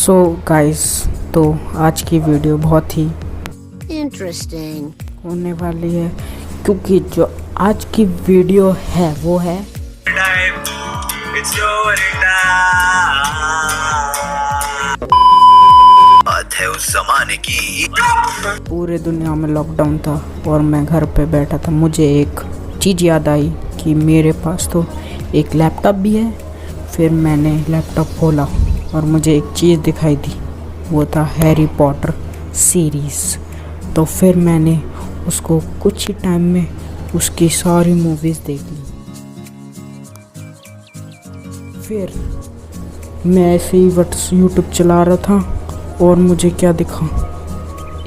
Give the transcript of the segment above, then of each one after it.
So guys, तो आज की वीडियो बहुत ही इंटरेस्टिंग होने वाली है, क्योंकि जो आज की वीडियो है वो है उस जमाने की। पूरे दुनिया में लॉकडाउन था और मैं घर पे बैठा था। मुझे एक चीज़ याद आई कि मेरे पास तो एक लैपटॉप भी है। फिर मैंने लैपटॉप खोला और मुझे एक चीज़ दिखाई दी, वो था हैरी पॉटर सीरीज़। तो फिर मैंने उसको कुछ ही टाइम में उसकी सारी मूवीज़ देख ली। फिर मैं ऐसे ही यूट्यूब चला रहा था और मुझे क्या दिखा,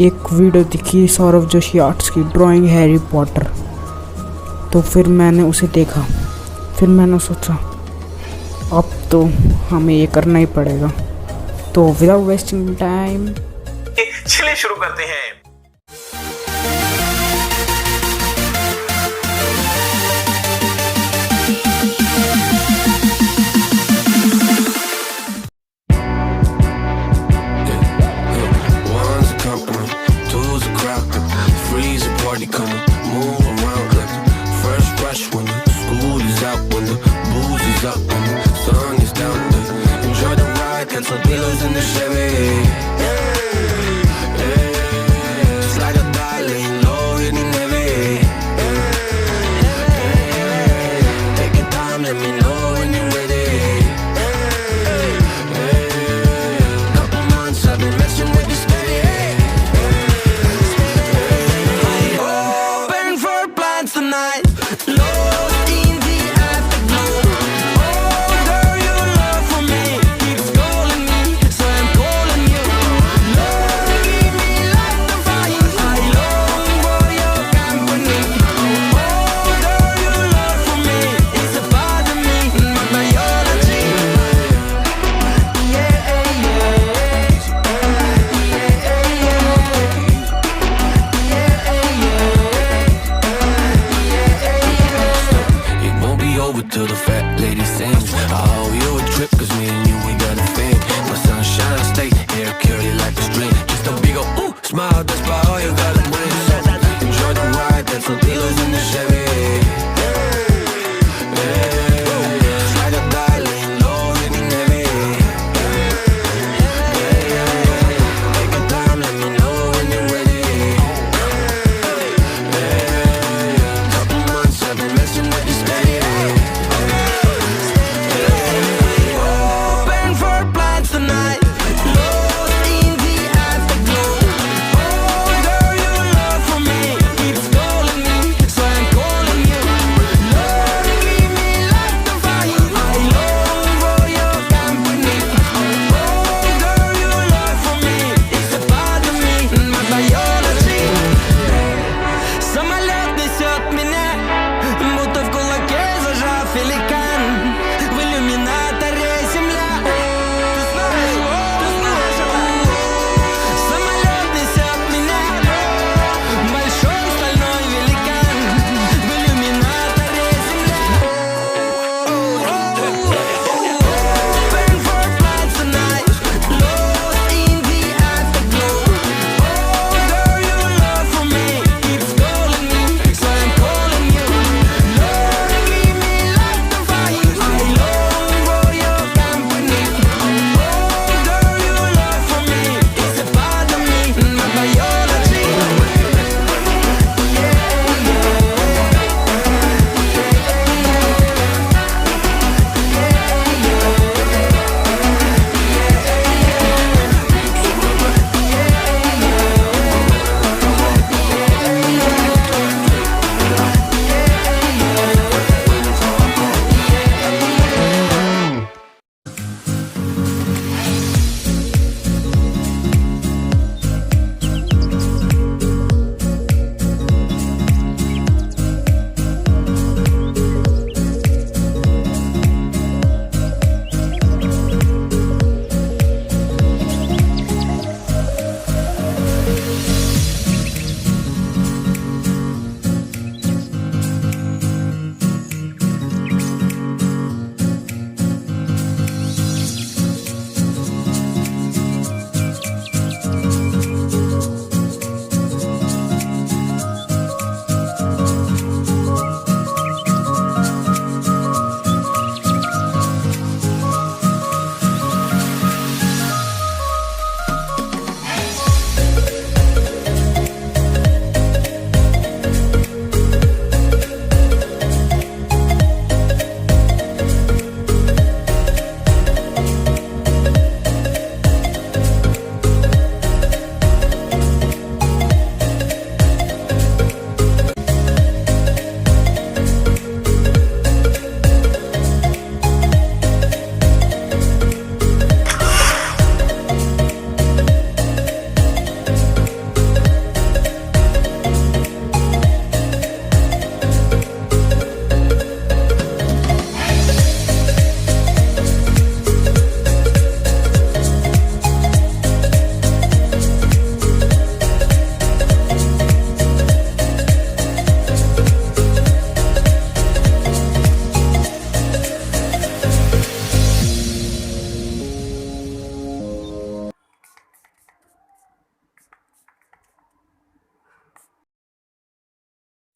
एक वीडियो दिखी सौरभ जोशी आर्ट्स की ड्राइंग हैरी पॉटर। तो फिर मैंने उसे देखा। फिर मैंने सोचा अब तो हमें ये करना ही पड़ेगा। तो विदाउट वेस्टिंग टाइम चलिए शुरू करते हैं।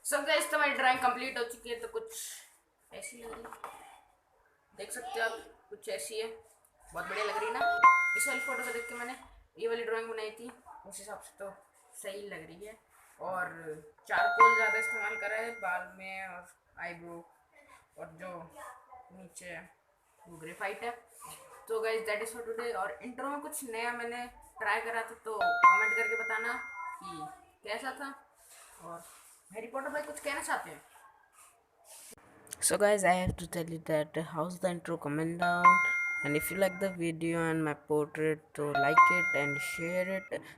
सो गाइस तो हमारी ड्राइंग कंप्लीट हो चुकी है, तो कुछ ऐसी लग रही है, देख सकते हो आप, कुछ ऐसी है। बहुत बढ़िया लग रही है ना। इस वाली फोटो को देख के मैंने ये वाली ड्राइंग बनाई थी, उस हिसाब से तो सही लग रही है। और चारकोल ज़्यादा इस्तेमाल करा है बाल में और आईब्रो, और जो नीचे है वो ग्रेफाइट है। तो guys that is for today. और इंट्रो में कुछ नया मैंने ट्राई करा था, तो कमेंट करके बताना कि कैसा था, और हैरी पॉटर भाई कुछ कहना चाहते हैं? So guys, I have to tell you that how's the intro, comment down, and if you like the video and my portrait, so like it and share it.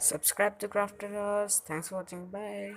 Subscribe to Crafter House. Thanks for watching. Bye.